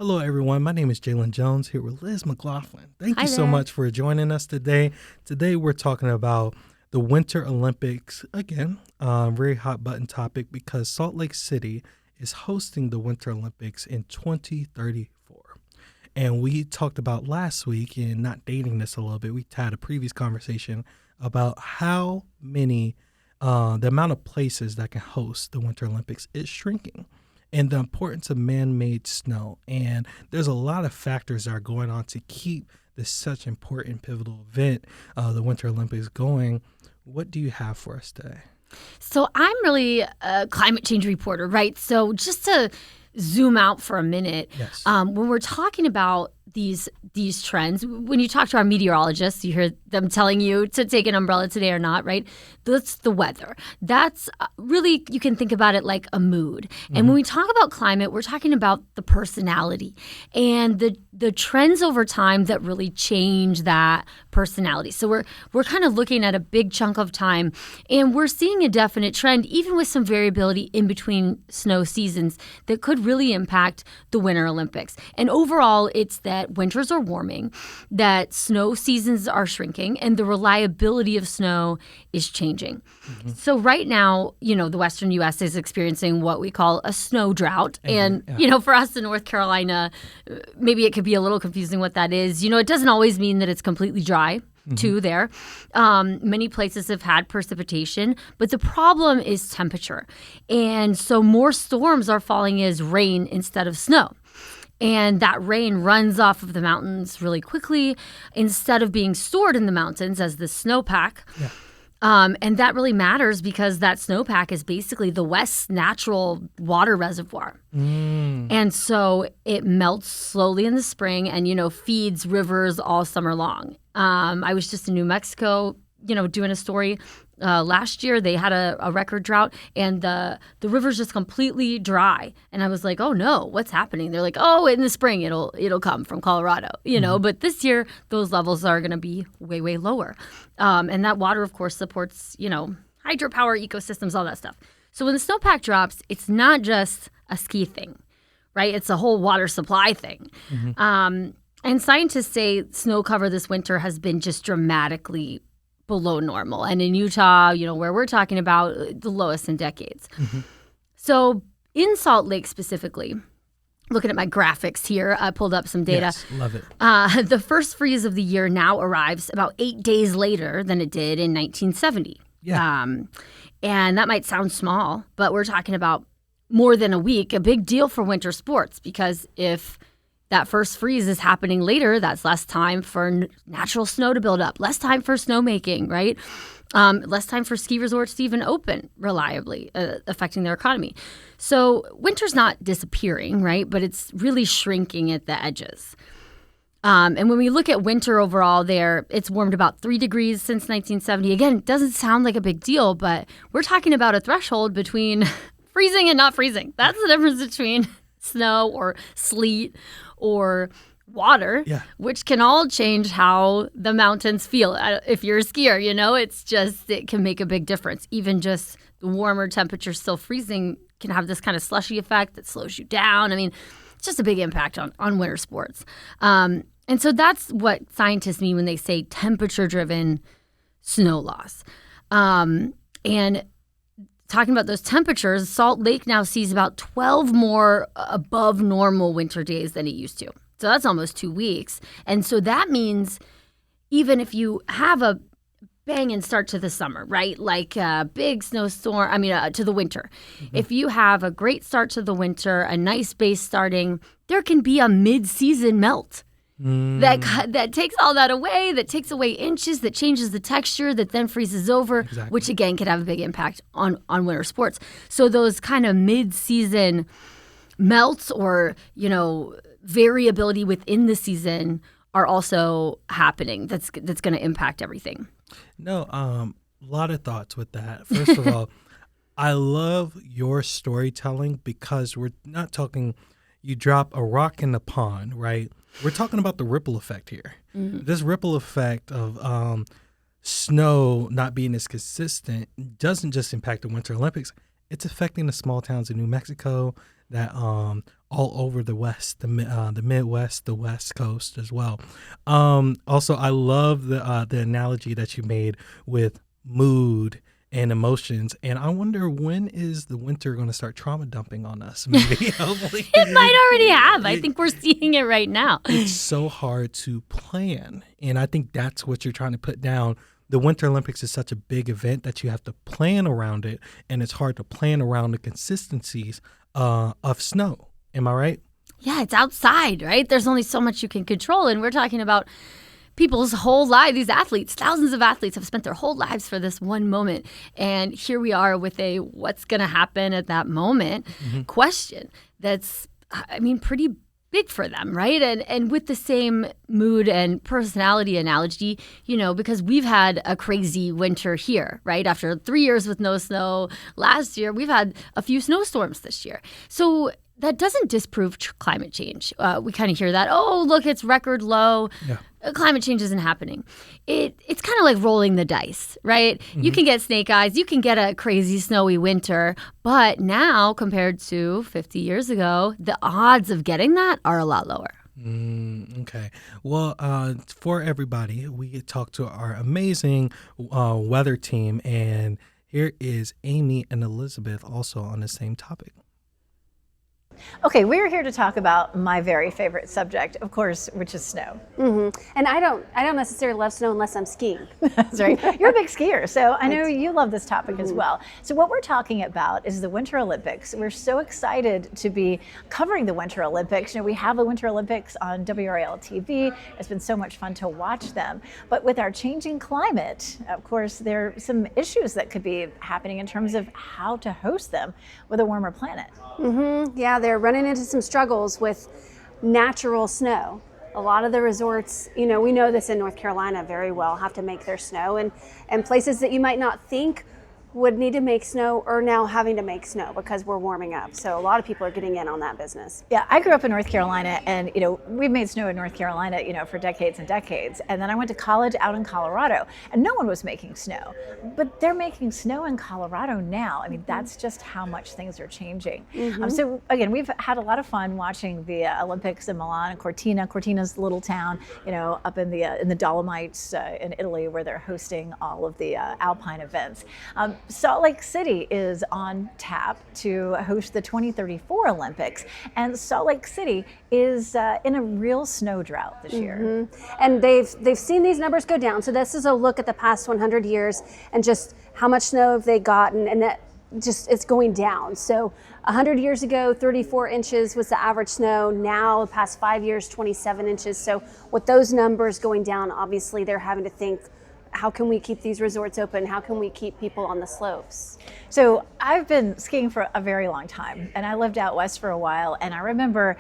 Hello, everyone. My name is Jalen Jones here with Liz McLaughlin. Thank Hi you so there. much for joining us today. Today, we're talking about the Winter Olympics. Again, very hot button topic because Salt Lake City is hosting the Winter Olympics in 2034. And we talked about last week, and not dating this a little bit, we had a previous conversation about how many, the amount of places that can host the Winter Olympics is shrinking, and the importance of man-made snow. And there's a lot of factors that are going on to keep this such important pivotal event, the Winter Olympics, going. What do you have for us today? So I'm really a climate change reporter, right? So just to zoom out for a minute, Yes. When we're talking about these trends, when you talk to our meteorologists, you hear them telling you to take an umbrella today or not, right? That's the weather. That's really, you can think about it like a mood. And when we talk about climate, we're talking about the personality and the trends over time that really change that personality. So we're kind of looking at a big chunk of time, and we're seeing a definite trend, even with some variability in between snow seasons, that could really impact the Winter Olympics. And overall, it's that winters are warming, that snow seasons are shrinking, and the reliability of snow is changing. So right now, the Western U.S. is experiencing what we call a snow drought. And, for us in North Carolina, maybe it could be a little confusing what that is. It doesn't always mean that it's completely dry. Too there. Many places have had precipitation, but the problem is temperature. And so more storms are falling as rain instead of snow. And that rain runs off of the mountains really quickly instead of being stored in the mountains as the snowpack. Yeah. And that really matters because that snowpack is basically the West's natural water reservoir. And so it melts slowly in the spring and, feeds rivers all summer long. I was just in New Mexico, doing a story. Last year, they had a record drought, and the river's just completely dry. And I was like, oh, no, what's happening? They're like, oh, in the spring, it'll come from Colorado, But this year, those levels are going to be way, way lower. And that water, of course, supports, hydropower, ecosystems, all that stuff. So when the snowpack drops, it's not just a ski thing, right? It's a whole water supply thing. And scientists say snow cover this winter has been just dramatically below normal. And in Utah, where we're talking about, the lowest in decades. So in Salt Lake specifically, looking at my graphics here, I pulled up some data. Yes, love it. The first freeze of the year now arrives about 8 days later than it did in 1970. Yeah. And that might sound small, but we're talking about more than a week, a big deal for winter sports, because if that first freeze is happening later, that's less time for natural snow to build up, less time for snowmaking, right? Less time for ski resorts to even open reliably, affecting their economy. So winter's not disappearing, right? But it's really shrinking at the edges. And when we look at winter overall there, it's warmed about 3 degrees since 1970. Again, it doesn't sound like a big deal, but we're talking about a threshold between freezing and not freezing. That's the difference between snow or sleet or water, which can all change how the mountains feel. If you're a skier, it can make a big difference. Even just the warmer temperature still freezing can have this kind of slushy effect that slows you down. I mean, it's just a big impact on winter sports. And so that's what scientists mean when they say temperature-driven snow loss. And talking about those temperatures, Salt Lake now sees about 12 more above normal winter days than it used to. So that's almost 2 weeks. And so that means even if you have a banging start to the summer, right? Like a big snowstorm, to the winter. If you have a great start to the winter, a nice base starting, there can be a mid-season melt. That takes all that away, that takes away inches, that changes the texture, that then freezes over, which again could have a big impact on winter sports. So those kind of mid-season melts or, variability within the season are also happening. That's going to impact everything. No, a lot of thoughts with that. First of all, I love your storytelling because we're not talking, you drop a rock in the pond, right? We're talking about the ripple effect here. This ripple effect of snow not being as consistent doesn't just impact the Winter Olympics. It's affecting the small towns in New Mexico that all over the West, the Midwest, the West Coast as well. Also, I love the analogy that you made with mood and emotions. And I wonder, when is the winter going to start trauma dumping on us? Maybe, hopefully. It might already have. I think we're seeing it right now. It's so hard to plan. And I think that's what you're trying to put down. The Winter Olympics is such a big event that you have to plan around it. And it's hard to plan around the consistencies of snow. Am I right? Yeah, it's outside, right? There's only so much you can control. And we're talking about people's whole life. These athletes, thousands of athletes have spent their whole lives for this one moment. And here we are with a what's going to happen at that moment question that's, I mean, pretty big for them, right? And with the same mood and personality analogy, you know, because we've had a crazy winter here, right? After 3 years with no snow last year, we've had a few snowstorms this year. So that doesn't disprove climate change. We kind of hear that, oh, look, it's record low. Yeah. Climate change isn't happening. It's kind of like rolling the dice, right? You can get snake eyes. You can get a crazy snowy winter. But now, compared to 50 years ago, the odds of getting that are a lot lower. Okay. Well, for everybody, we talked to our amazing weather team. And here is Amy and Elizabeth also on the same topic. Okay, we're here to talk about my very favorite subject, of course, which is snow. And I don't necessarily love snow unless I'm skiing. That's right. You're a big skier, so I know you love this topic as well. So what we're talking about is the Winter Olympics. We're so excited to be covering the Winter Olympics. You know, we have the Winter Olympics on WRAL-TV. It's been so much fun to watch them. But with our changing climate, of course, there are some issues that could be happening in terms of how to host them with a warmer planet. Yeah, they're running into some struggles with natural snow. A lot of the resorts, you know, we know this in North Carolina very well, have to make their snow, and places that you might not think would need to make snow are now having to make snow because we're warming up. So a lot of people are getting in on that business. Yeah, I grew up in North Carolina, and you know, we've made snow in North Carolina, you know, for decades and decades. And then I went to college out in Colorado, and no one was making snow. But they're making snow in Colorado now. I mean, that's just how much things are changing. So again, we've had a lot of fun watching the Olympics in Milan and Cortina. Cortina's a little town, you know, up in the Dolomites in Italy, where they're hosting all of the alpine events. Salt Lake City is on tap to host the 2034 Olympics, and Salt Lake City is in a real snow drought this year. And they've seen these numbers go down. So this is a look at the past 100 years and just how much snow have they gotten, and that just it's going down. So 100 years ago, 34 inches was the average snow. Now, the past 5 years, 27 inches. So with those numbers going down, obviously they're having to think, how can we keep these resorts open? How can we keep people on the slopes? So I've been skiing for a very long time, and I lived out west for a while. And I remember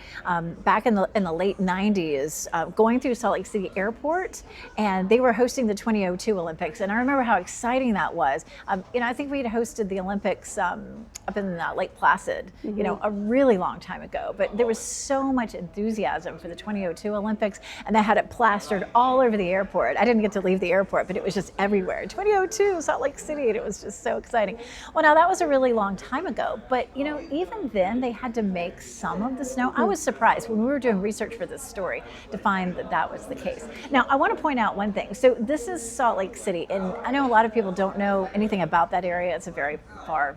back in the late 90s going through Salt Lake City Airport, and they were hosting the 2002 Olympics. And I remember how exciting that was. You know, I think we had hosted the Olympics up in Lake Placid, you know, a really long time ago. But there was so much enthusiasm for the 2002 Olympics, and they had it plastered all over the airport. I didn't get to leave the airport, but it was just everywhere. 2002, Salt Lake City, and it was just so exciting. Well, now that was a really long time ago, but you know, even then they had to make some of the snow. I was surprised when we were doing research for this story to find that that was the case. Now, I want to point out one thing. So this is Salt Lake City, and I know a lot of people don't know anything about that area. It's very far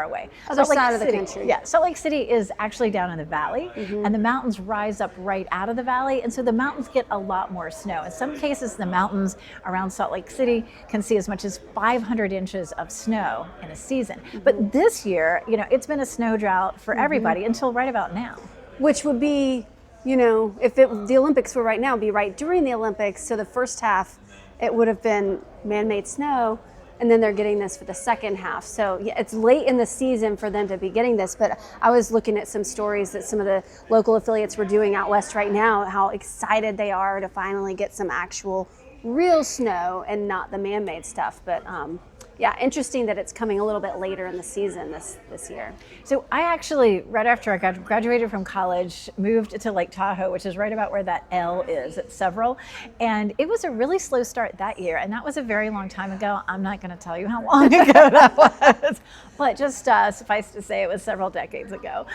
away. Other side of the country. Yeah, Salt Lake City is actually down in the valley, and the mountains rise up right out of the valley, and so the mountains get a lot more snow. In some cases, the mountains around Salt Lake City can see as much as 500 inches of snow in a season. But this year, you know, it's been a snow drought for everybody until right about now. Which would be, you know, if the Olympics were right now, it'd be right during the Olympics. So the first half, it would have been man-made snow, and then they're getting this for the second half. So yeah, it's late in the season for them to be getting this, but I was looking at some stories that some of the local affiliates were doing out west right now, how excited they are to finally get some actual real snow and not the man-made stuff. But yeah, interesting that it's coming a little bit later in the season this year. So I actually, right after I graduated from college, moved to Lake Tahoe, which is right about where that L is at Several. And it was a really slow start that year. And that was a very long time ago. I'm not going to tell you how long ago that was, but just suffice to say it was several decades ago.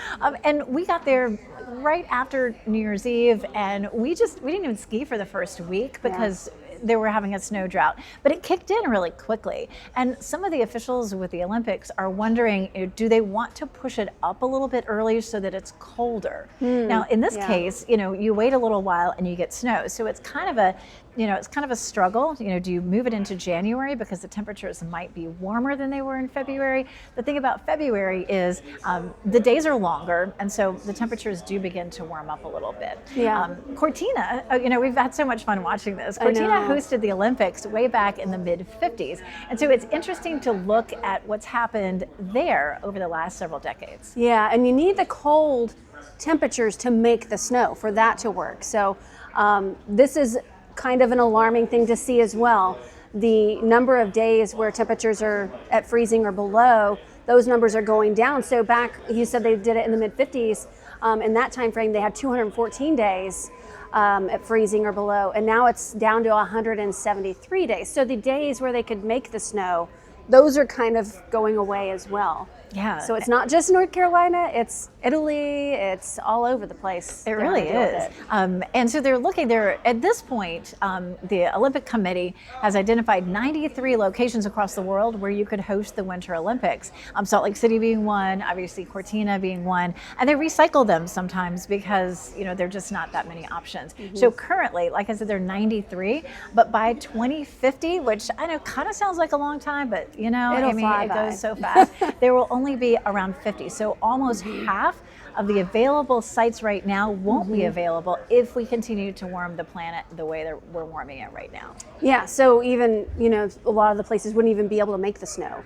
And we got there right after New Year's Eve, and we didn't even ski for the first week because they were having a snow drought, but it kicked in really quickly. And some of the officials with the Olympics are wondering, do they want to push it up a little bit early so that it's colder? Now, in this case, you wait a little while and you get snow. So it's kind of a struggle. Do you move it into January because the temperatures might be warmer than they were in February? The thing about February is the days are longer, and so the temperatures do begin to warm up a little bit. Cortina, we've had so much fun watching this. Cortina hosted the Olympics way back in the mid-50s, and so it's interesting to look at what's happened there over the last several decades. Yeah, and you need the cold temperatures to make the snow for that to work. So this is kind of an alarming thing to see as well. The number of days where temperatures are at freezing or below, those numbers are going down. So back, you said they did it in the mid-50s. In that time frame, they had 214 days at freezing or below, and now it's down to 173 days. So the days where they could make the snow, those are kind of going away as well. Yeah. So it's not just North Carolina, it's Italy, it's all over the place. It really is. And so they're at this point, the Olympic Committee has identified 93 locations across the world where you could host the Winter Olympics. Salt Lake City being one, obviously Cortina being one, and they recycle them sometimes because, they're just not that many options. So currently, like I said, they're 93, but by 2050, which I know kind of sounds like a long time, but it goes so fast, there will only be around 50. So almost half of the available sites right now won't be available if we continue to warm the planet the way that we're warming it right now. Yeah, so even, a lot of the places wouldn't even be able to make the snow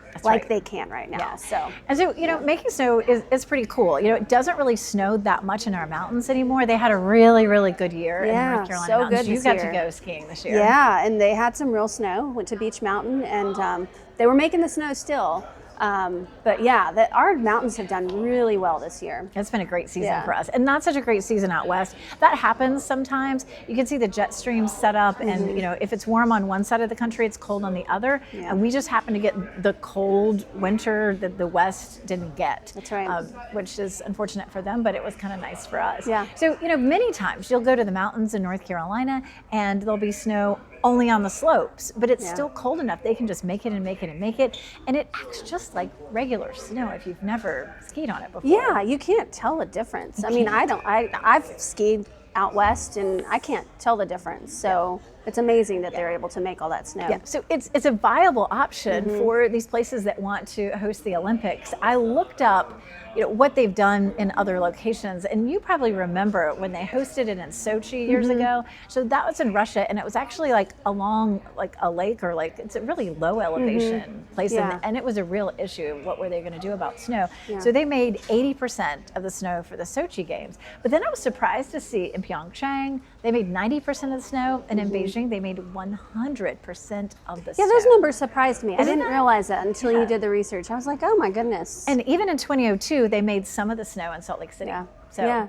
they can right now. Yeah. So making snow is pretty cool. It doesn't really snow that much in our mountains anymore. They had a really, really good year in North Carolina so mountains. good You this got year. to go skiing this year. Yeah, and they had some real snow, went to Beach Mountain, and they were making the snow still. But yeah, our mountains have done really well this year. It's been a great season for us, and not such a great season out west. That happens sometimes. You can see the jet streams set up, and if it's warm on one side of the country, it's cold on the other. Yeah. And we just happen to get the cold winter that the west didn't get. That's right. Which is unfortunate for them, but it was kind of nice for us. Yeah. So many times you'll go to the mountains in North Carolina, and there'll be snow only on the slopes, but it's still cold enough. They can just make it and make it and make it. And it acts just like regular snow if you've never skied on it before. Yeah, you can't tell the difference. I've skied out west and I can't tell the difference. So it's amazing that they're able to make all that snow. Yeah, so it's a viable option for these places that want to host the Olympics. I looked up what they've done in other locations, and you probably remember when they hosted it in Sochi years ago. So that was in Russia, and it was actually along a lake, or it's a really low elevation place, and it was a real issue. What were they going to do about snow? Yeah. So they made 80% of the snow for the Sochi Games. But then I was surprised to see in Pyeongchang they made 90% of the snow, and in Beijing they made 100% of the snow. Yeah, those numbers surprised me. I Isn't didn't that- realize that until you did the research. I was like, oh my goodness. And even in 2002, they made some of the snow in Salt Lake City. Yeah. So, Yeah.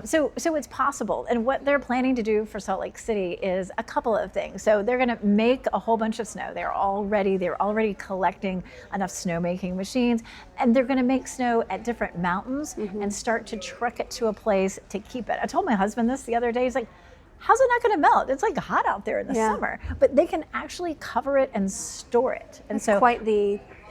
so it's possible. And what they're planning to do for Salt Lake City is a couple of things. So they're going to make a whole bunch of snow. They're already collecting enough snowmaking machines, and they're going to make snow at different mountains and start to truck it to a place to keep it. I told my husband this the other day. He's like, how's it not going to melt? It's hot out there in the summer, but they can actually cover it and store it. And so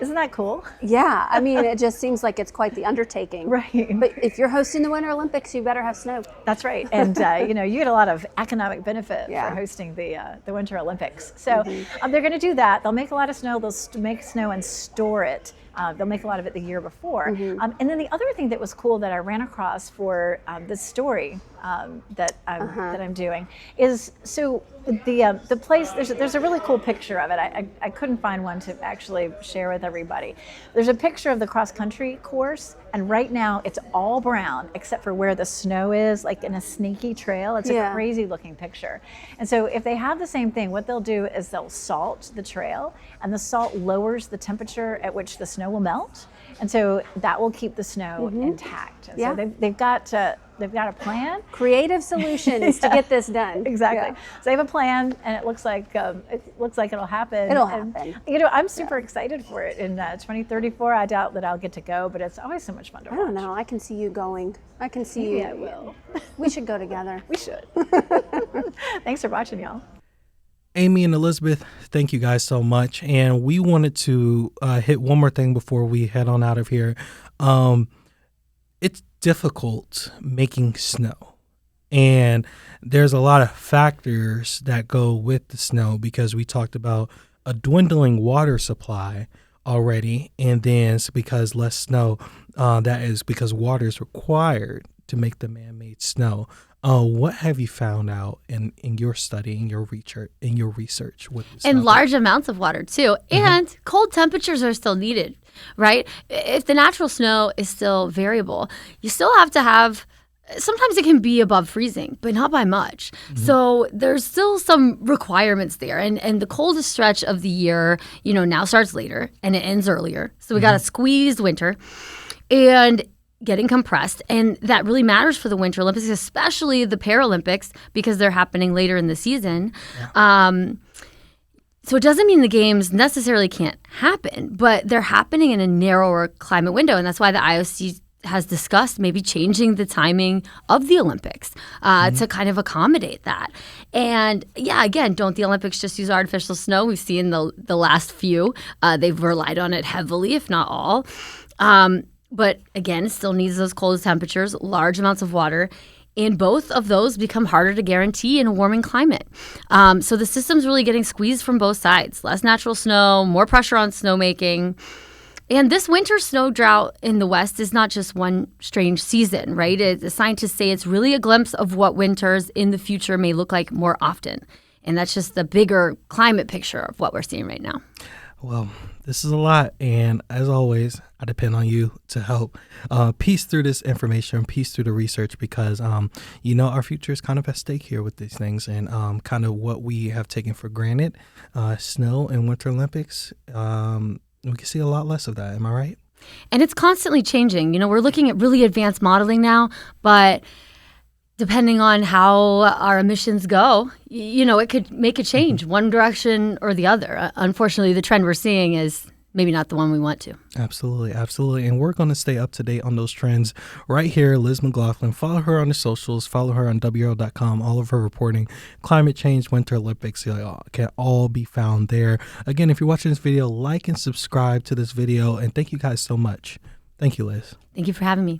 isn't that cool? Yeah, I mean, it just seems like it's quite the undertaking. Right. But if you're hosting the Winter Olympics, you better have snow. That's right. And, you get a lot of economic benefit Yeah. for hosting the Winter Olympics. So they're going to do that. They'll make a lot of snow. They'll make snow and store it They'll make a lot of it the year before. And then the other thing that was cool that I ran across for this story that I'm doing is, so the place, there's a really cool picture of it. I couldn't find one to actually share with everybody. There's a picture of the cross country course, and right now it's all brown except for where the snow is, like in a snaky trail. It's a crazy looking picture. And so if they have the same thing, what they'll do is they'll salt the trail, and the salt lowers the temperature at which the snow will melt. And so that will keep the snow intact. And so they've got a plan. Creative solutions to get this done. Exactly. So they have a plan, and it looks like it'll happen. It'll happen. You know, I'm super excited for it. In 2034, I doubt that I'll get to go, but it's always so much fun to watch. I don't know. I can see you going. I can see Maybe you. I will. We should go together. We should. Thanks for watching, y'all. Amy and Elizabeth, thank you guys so much. And we wanted to hit one more thing before we head on out of here. It's difficult making snow. And there's a lot of factors that go with the snow, because we talked about a dwindling water supply already. And then it's because less snow, that is because water is required to make the man-made snow. What have you found out in your study, in your research with this? And large amounts of water too. And cold temperatures are still needed, right? If the natural snow is still variable, you still have to have, sometimes it can be above freezing, but not by much. So there's still some requirements there. And the coldest stretch of the year, now starts later and it ends earlier. So we got a squeezed winter. And getting compressed, and that really matters for the Winter Olympics, especially the Paralympics, because they're happening later in the season. So it doesn't mean the games necessarily can't happen, but they're happening in a narrower climate window, and that's why the IOC has discussed maybe changing the timing of the Olympics to kind of accommodate that. And again, don't the Olympics just use artificial snow? We've seen the last few. They've relied on it heavily, if not all. But again, it still needs those cold temperatures, large amounts of water, and both of those become harder to guarantee in a warming climate. So the system's really getting squeezed from both sides. Less natural snow, more pressure on snowmaking. And this winter snow drought in the West is not just one strange season, right? The scientists say it's really a glimpse of what winters in the future may look like more often. And that's just the bigger climate picture of what we're seeing right now. Well, this is a lot, and as always, I depend on you to help piece through this information, piece through the research, because our future is kind of at stake here with these things, and kind of what we have taken for granted, snow and Winter Olympics. We can see a lot less of that. Am I right? And it's constantly changing. We're looking at really advanced modeling now, but depending on how our emissions go, it could make a change one direction or the other. Unfortunately, the trend we're seeing is maybe not the one we want to. Absolutely, absolutely. And we're going to stay up to date on those trends right here. Liz McLaughlin, follow her on the socials, follow her on WRAL.com. All of her reporting, climate change, Winter Olympics, can all be found there. Again, if you're watching this video, like and subscribe to this video. And thank you guys so much. Thank you, Liz. Thank you for having me.